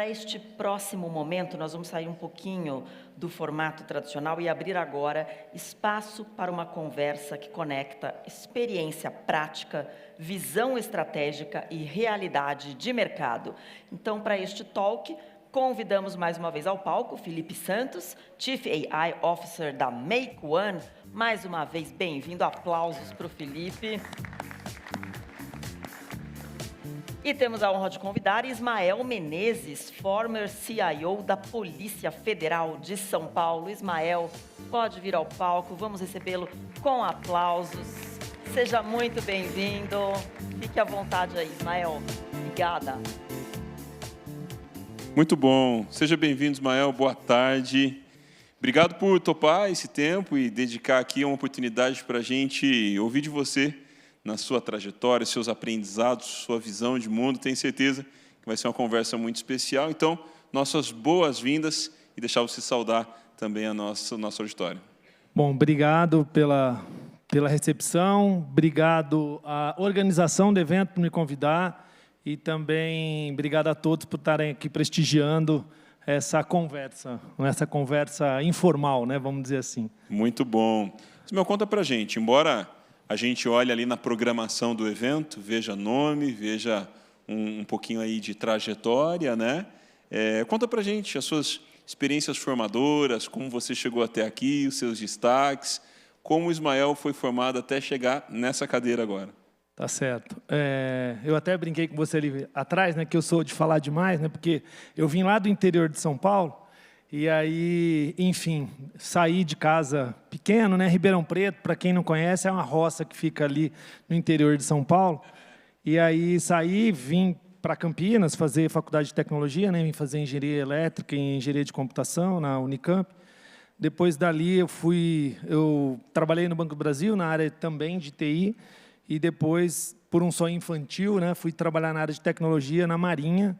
Para este próximo momento, nós vamos sair um pouquinho do formato tradicional e abrir agora espaço para uma conversa que conecta experiência prática, visão estratégica e realidade de mercado. Então, para este talk, convidamos mais uma vez ao palco Felipe Santos, Chief AI Officer da Make One. Mais uma vez, bem-vindo. Aplausos para o Felipe. E temos a honra de convidar Ismael Menezes, former CIO da Polícia Federal de São Paulo. Ismael, pode vir ao palco, vamos recebê-lo com aplausos. Seja muito bem-vindo. Fique à vontade aí, Ismael. Obrigada. Muito bom. Seja bem-vindo, Ismael. Boa tarde. Obrigado por topar esse tempo e dedicar aqui uma oportunidade para a gente ouvir de você na sua trajetória, seus aprendizados, sua visão de mundo. Tenho certeza que vai ser uma conversa muito especial. Então, nossas boas-vindas e deixar você saudar também a nosso auditório. Bom, obrigado pela recepção, obrigado à organização do evento por me convidar e também obrigado a todos por estarem aqui prestigiando essa conversa informal, né, vamos dizer assim. Muito bom. Ismael, conta para a gente, embora a gente olha ali na programação do evento, veja nome, veja um pouquinho aí de trajetória, né? Conta para a gente as suas experiências formadoras, como você chegou até aqui, os seus destaques, como o Ismael foi formado até chegar nessa cadeira agora. Tá certo. Eu até brinquei com você ali atrás, né, que eu sou de falar demais, né, porque eu vim lá do interior de São Paulo. E aí, enfim, saí de casa pequeno, né? Ribeirão Preto, para quem não conhece, é uma roça que fica ali no interior de São Paulo. E aí saí, vim para Campinas fazer faculdade de tecnologia, né? Vim fazer engenharia elétrica e engenharia de computação na Unicamp. Depois dali eu trabalhei no Banco do Brasil, na área também de TI, e depois, por um sonho infantil, né? Fui trabalhar na área de tecnologia na Marinha.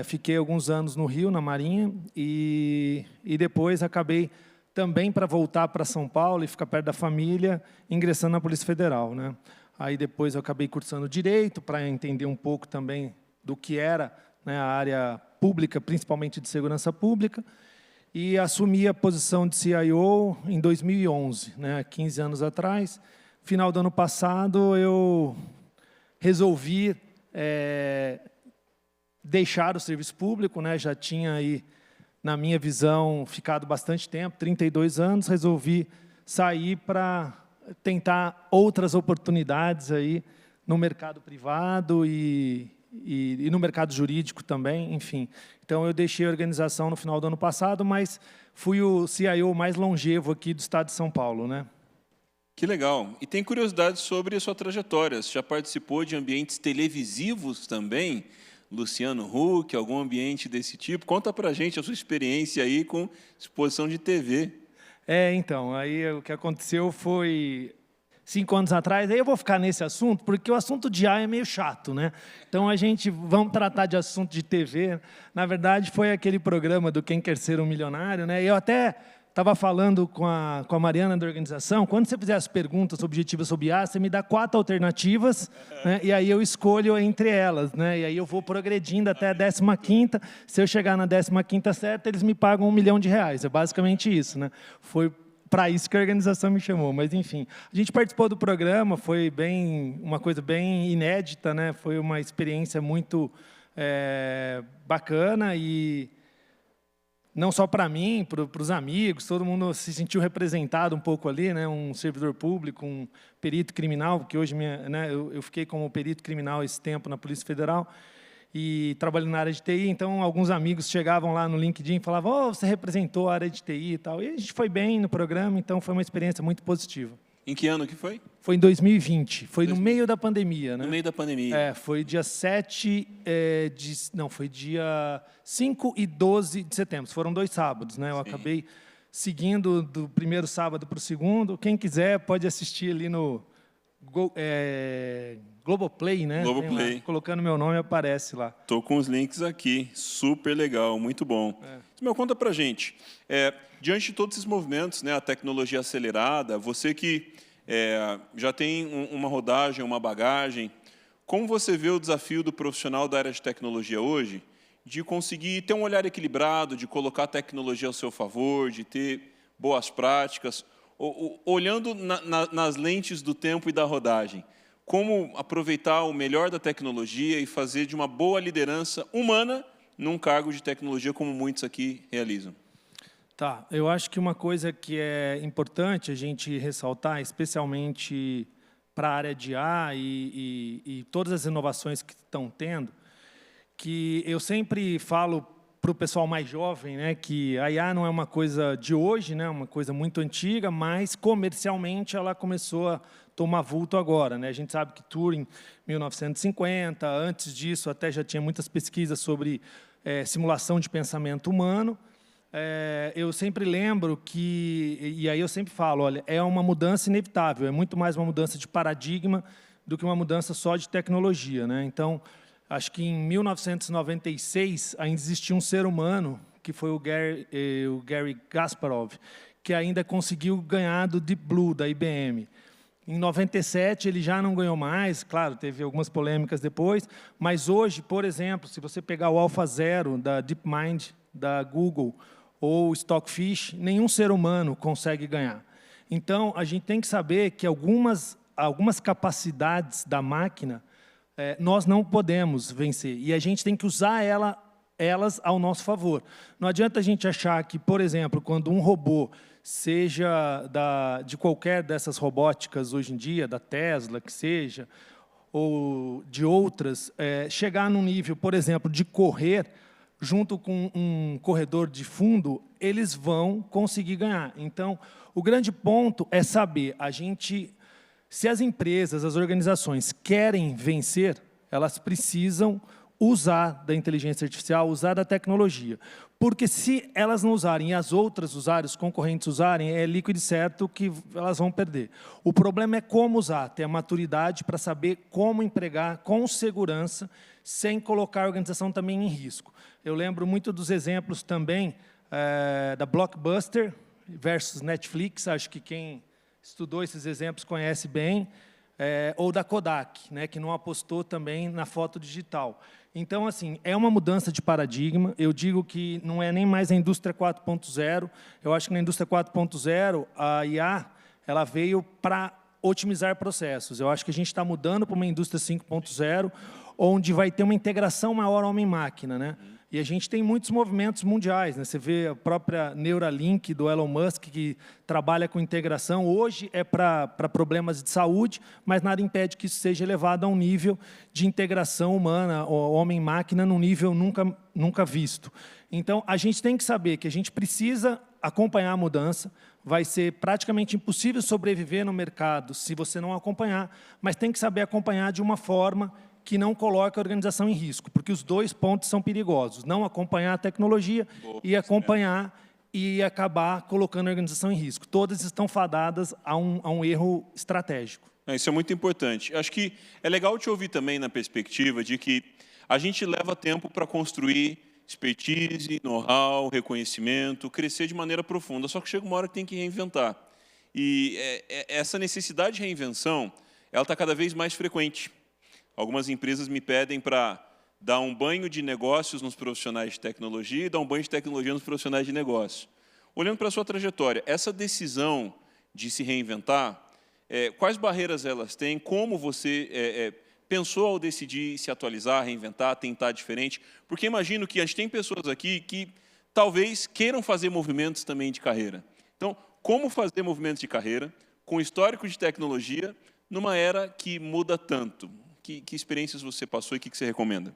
Fiquei alguns anos no Rio, na Marinha, e depois acabei também para voltar para São Paulo e ficar perto da família, ingressando na Polícia Federal, né? Aí depois eu acabei cursando Direito, para entender um pouco também do que era, né, a área pública, principalmente de segurança pública, e assumi a posição de CIO em 2011, né, 15 anos atrás. Final do ano passado, eu resolvi deixar o serviço público, né? Já tinha aí, na minha visão, ficado bastante tempo, 32 anos, resolvi sair para tentar outras oportunidades aí no mercado privado e no mercado jurídico também, enfim. Então, eu deixei a organização no final do ano passado, mas fui o CIO mais longevo aqui do estado de São Paulo, né? Que legal. E tem curiosidade sobre a sua trajetória. Você já participou de ambientes televisivos também? Luciano Huck, algum ambiente desse tipo? Conta para a gente a sua experiência aí com exposição de TV. Então, aí o que aconteceu foi 5 anos atrás, aí eu vou ficar nesse assunto, porque o assunto de AI é meio chato, né? Então, vamos tratar de assunto de TV. Na verdade, foi aquele programa do Quem Quer Ser um Milionário, né? Eu até estava falando com a Mariana da organização, quando você fizer as perguntas objetivas sobre IA, você me dá 4 alternativas, né, e aí eu escolho entre elas, né, e aí eu vou progredindo até a 15ª, se eu chegar na 15ª certa, eles me pagam R$1 milhão, é basicamente isso, né, foi para isso que a organização me chamou, mas enfim, a gente participou do programa, foi uma coisa bem inédita, né, foi uma experiência muito bacana e não só para mim, para os amigos, todo mundo se sentiu representado um pouco ali, né? Um servidor público, um perito criminal, porque hoje eu fiquei como perito criminal esse tempo na Polícia Federal e trabalhando na área de TI, então alguns amigos chegavam lá no LinkedIn e falavam, você representou a área de TI e tal. E a gente foi bem no programa, então foi uma experiência muito positiva. Em que ano que foi? Foi em 2020, foi no meio da pandemia, né? No meio da pandemia. Foi dia 5 e 12 de setembro, foram 2 sábados, né? Eu acabei seguindo do primeiro sábado para o segundo. Quem quiser pode assistir ali no Globoplay, né? Globoplay. Colocando meu nome aparece lá. Estou com os links aqui, super legal, muito bom. Ismael, conta para a gente, diante de todos esses movimentos, né, a tecnologia acelerada, você que já tem uma rodagem, uma bagagem, como você vê o desafio do profissional da área de tecnologia hoje de conseguir ter um olhar equilibrado, de colocar a tecnologia ao seu favor, de ter boas práticas, olhando nas lentes do tempo e da rodagem. Como aproveitar o melhor da tecnologia e fazer de uma boa liderança humana num cargo de tecnologia, como muitos aqui realizam. Tá, eu acho que uma coisa que é importante a gente ressaltar, especialmente para a área de IA e todas as inovações que estão tendo, que eu sempre falo para o pessoal mais jovem, né, que a IA não é uma coisa de hoje, né, uma coisa muito antiga, mas comercialmente ela começou a tomar vulto agora, né? A gente sabe que Turing, 1950, antes disso até já tinha muitas pesquisas sobre simulação de pensamento humano. Eu sempre lembro que, e aí eu sempre falo, olha, é uma mudança inevitável, é muito mais uma mudança de paradigma do que uma mudança só de tecnologia, né? Então, acho que em 1996 ainda existia um ser humano, que foi o Gary Kasparov, que ainda conseguiu ganhar do Deep Blue, da IBM. Em 97 ele já não ganhou mais, claro, teve algumas polêmicas depois, mas hoje, por exemplo, se você pegar o AlphaZero da DeepMind, da Google, ou Stockfish, nenhum ser humano consegue ganhar. Então, a gente tem que saber que algumas capacidades da máquina nós não podemos vencer, e a gente tem que usar elas ao nosso favor. Não adianta a gente achar que, por exemplo, quando um robô, seja de qualquer dessas robóticas hoje em dia, da Tesla, que seja, ou de outras, chegar num nível, por exemplo, de correr, junto com um corredor de fundo, eles vão conseguir ganhar. Então, o grande ponto é saber, se as empresas, as organizações querem vencer, elas precisam usar da inteligência artificial, usar da tecnologia. Porque se elas não usarem e as outras usarem, os concorrentes usarem, é líquido e certo que elas vão perder. O problema é como usar, ter a maturidade para saber como empregar com segurança, sem colocar a organização também em risco. Eu lembro muito dos exemplos também da Blockbuster versus Netflix, acho que quem estudou esses exemplos conhece bem, ou da Kodak, né, que não apostou também na foto digital. Então, assim, é uma mudança de paradigma. Eu digo que não é nem mais a indústria 4.0. Eu acho que na indústria 4.0, a IA ela veio para otimizar processos. Eu acho que a gente está mudando para uma indústria 5.0, onde vai ter uma integração maior homem-máquina, né? E a gente tem muitos movimentos mundiais, né? Você vê a própria Neuralink do Elon Musk, que trabalha com integração. Hoje é para problemas de saúde, mas nada impede que isso seja elevado a um nível de integração humana, homem-máquina, num nível nunca visto. Então, a gente tem que saber que a gente precisa acompanhar a mudança. Vai ser praticamente impossível sobreviver no mercado se você não acompanhar, mas tem que saber acompanhar de uma forma que não coloque a organização em risco, porque os dois pontos são perigosos, não acompanhar a tecnologia e acompanhar e acabar colocando a organização em risco. Todas estão fadadas a um erro estratégico. Isso é muito importante. Acho que é legal te ouvir também na perspectiva de que a gente leva tempo para construir expertise, know-how, reconhecimento, crescer de maneira profunda, só que chega uma hora que tem que reinventar. E essa necessidade de reinvenção, ela está cada vez mais frequente. Algumas empresas me pedem para dar um banho de negócios nos profissionais de tecnologia e dar um banho de tecnologia nos profissionais de negócio. Olhando para a sua trajetória, essa decisão de se reinventar, quais barreiras elas têm? Como você pensou ao decidir se atualizar, reinventar, tentar diferente? Porque imagino que a gente tem pessoas aqui que talvez queiram fazer movimentos também de carreira. Então, como fazer movimentos de carreira com histórico de tecnologia numa era que muda tanto? Que experiências você passou e o que você recomenda?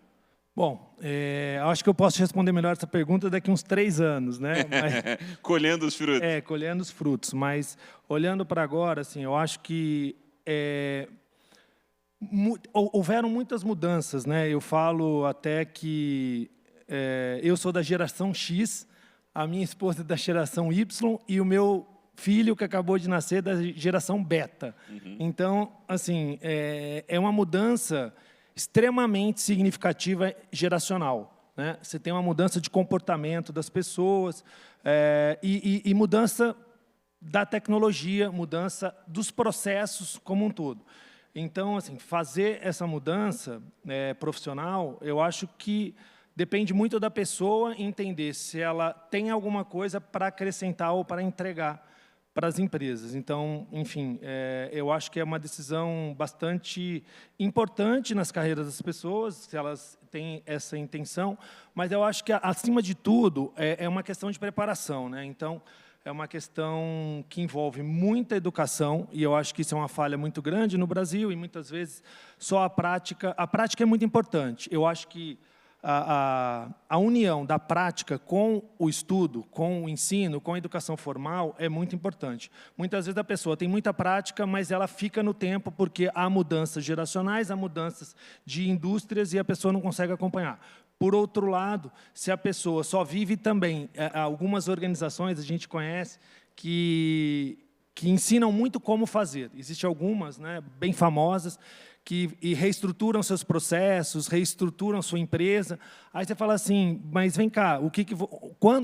Bom, acho que eu posso responder melhor essa pergunta daqui a uns 3 anos, né? Mas, colhendo os frutos. Colhendo os frutos. Mas, olhando para agora, assim, eu acho que houveram muitas mudanças, né? Eu falo até que eu sou da geração X, a minha esposa é da geração Y e o meu filho que acabou de nascer da geração beta. Então, assim, é uma mudança extremamente significativa geracional, né? Você tem uma mudança de comportamento das pessoas e mudança da tecnologia, mudança dos processos como um todo. Então, assim, fazer essa mudança profissional, eu acho que depende muito da pessoa entender se ela tem alguma coisa para acrescentar ou para entregar para as empresas. Então, enfim, eu acho que é uma decisão bastante importante nas carreiras das pessoas, se elas têm essa intenção, mas eu acho que, acima de tudo, é uma questão de preparação, né? Então, é uma questão que envolve muita educação, e eu acho que isso é uma falha muito grande no Brasil, e muitas vezes só a prática é muito importante. Eu acho que a união da prática com o estudo, com o ensino, com a educação formal é muito importante. Muitas vezes a pessoa tem muita prática, mas ela fica no tempo porque há mudanças geracionais, há mudanças de indústrias e a pessoa não consegue acompanhar. Por outro lado, se a pessoa só vive também, algumas organizações a gente conhece que ensinam muito como fazer. Existem algumas, né, bem famosas, que reestruturam seus processos, reestruturam sua empresa. Aí você fala assim, mas vem cá,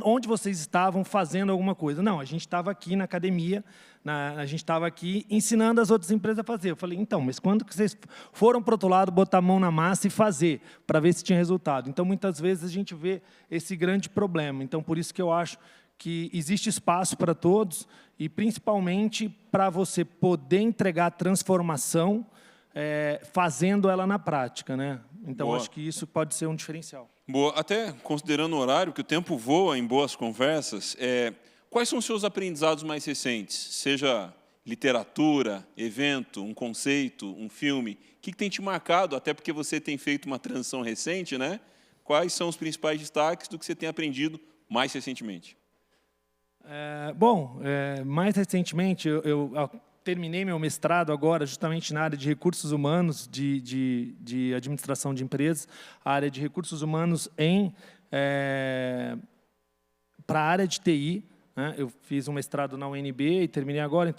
onde vocês estavam fazendo alguma coisa? Não, a gente estava aqui na academia, a gente estava aqui ensinando as outras empresas a fazer. Eu falei, então, mas quando que vocês foram para o outro lado, botar a mão na massa e fazer, para ver se tinha resultado? Então, muitas vezes, a gente vê esse grande problema. Então, por isso que eu acho que existe espaço para todos, e principalmente para você poder entregar a transformação, fazendo ela na prática, né? Então, Boa. acho que isso pode ser um diferencial. Boa. Até considerando o horário, que o tempo voa em boas conversas, quais são os seus aprendizados mais recentes? Seja literatura, evento, um conceito, um filme. O que tem te marcado, até porque você tem feito uma transição recente, né? Quais são os principais destaques do que você tem aprendido mais recentemente? Mais recentemente, eu terminei meu mestrado agora justamente na área de recursos humanos, de administração de empresas, a área de recursos humanos para a área de TI. Né? Eu fiz um mestrado na UNB e terminei agora,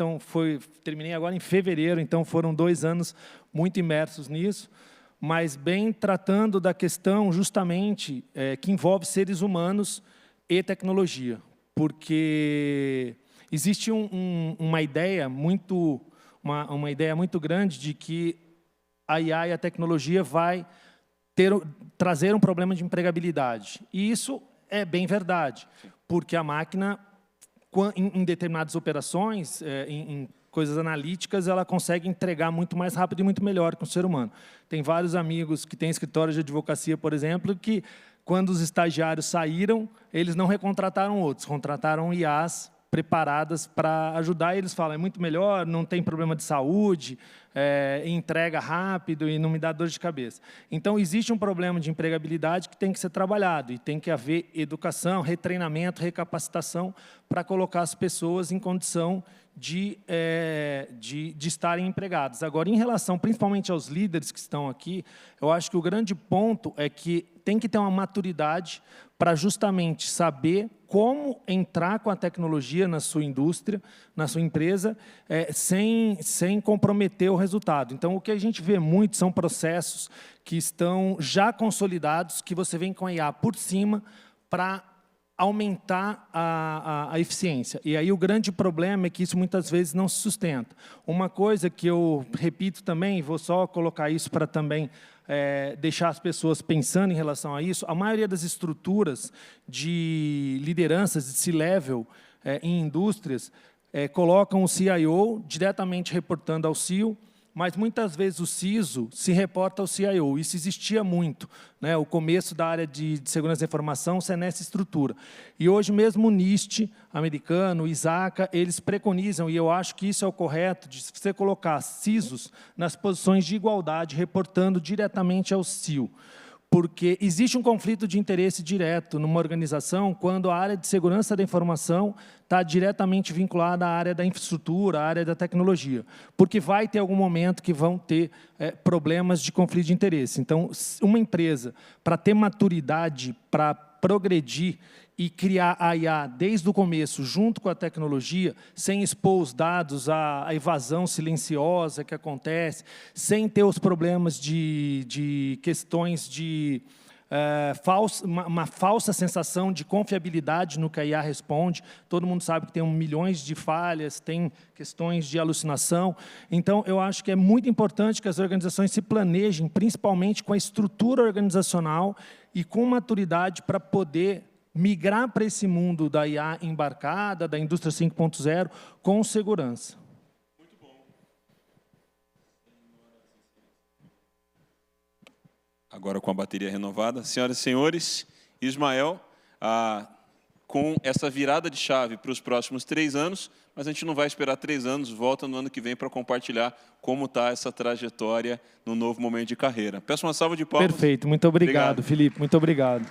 terminei agora em fevereiro, então foram 2 anos muito imersos nisso, mas bem tratando da questão justamente que envolve seres humanos e tecnologia, porque existe uma ideia muito grande de que a IA e a tecnologia vai trazer um problema de empregabilidade. E isso é bem verdade, porque a máquina, em determinadas operações, em coisas analíticas, ela consegue entregar muito mais rápido e muito melhor que o ser humano. Tem vários amigos que têm escritórios de advocacia, por exemplo, que, quando os estagiários saíram, eles não recontrataram outros, contrataram IAs preparadas para ajudar, e eles falam, é muito melhor, não tem problema de saúde, entrega rápido e não me dá dor de cabeça. Então, existe um problema de empregabilidade que tem que ser trabalhado, e tem que haver educação, retreinamento, recapacitação, para colocar as pessoas em condição de estarem empregadas. Agora, em relação principalmente aos líderes que estão aqui, eu acho que o grande ponto é que tem que ter uma maturidade para justamente saber como entrar com a tecnologia na sua indústria, na sua empresa, sem comprometer o resultado. Então, o que a gente vê muito são processos que estão já consolidados, que você vem com a IA por cima para aumentar a eficiência. E aí o grande problema é que isso muitas vezes não se sustenta. Uma coisa que eu repito também, vou só colocar isso para também deixar as pessoas pensando em relação a isso, a maioria das estruturas de lideranças de C-level em indústrias colocam o CIO diretamente reportando ao CEO, mas muitas vezes o CISO se reporta ao CIO. Isso existia muito, né? O começo da área de segurança da informação é nessa estrutura. E hoje mesmo o NIST americano, o ISACA, eles preconizam, e eu acho que isso é o correto, de você colocar CISOs nas posições de igualdade, reportando diretamente ao CEO. Porque existe um conflito de interesse direto numa organização quando a área de segurança da informação está diretamente vinculada à área da infraestrutura, à área da tecnologia. Porque vai ter algum momento que vão ter problemas de conflito de interesse. Então, uma empresa, para ter maturidade, para progredir e criar a IA desde o começo, junto com a tecnologia, sem expor os dados à evasão silenciosa que acontece, sem ter os problemas de questões de uma falsa sensação de confiabilidade no que a IA responde. Todo mundo sabe que tem milhões de falhas, tem questões de alucinação. Então, eu acho que é muito importante que as organizações se planejem, principalmente com a estrutura organizacional e com maturidade para poder migrar para esse mundo da IA embarcada, da indústria 5.0, com segurança. Muito bom. Agora com a bateria renovada. Senhoras e senhores, Ismael, com essa virada de chave para os próximos 3 anos, mas a gente não vai esperar 3 anos, volta no ano que vem para compartilhar como está essa trajetória no novo momento de carreira. Peço uma salva de palmas. Perfeito, muito obrigado, Felipe, muito obrigado.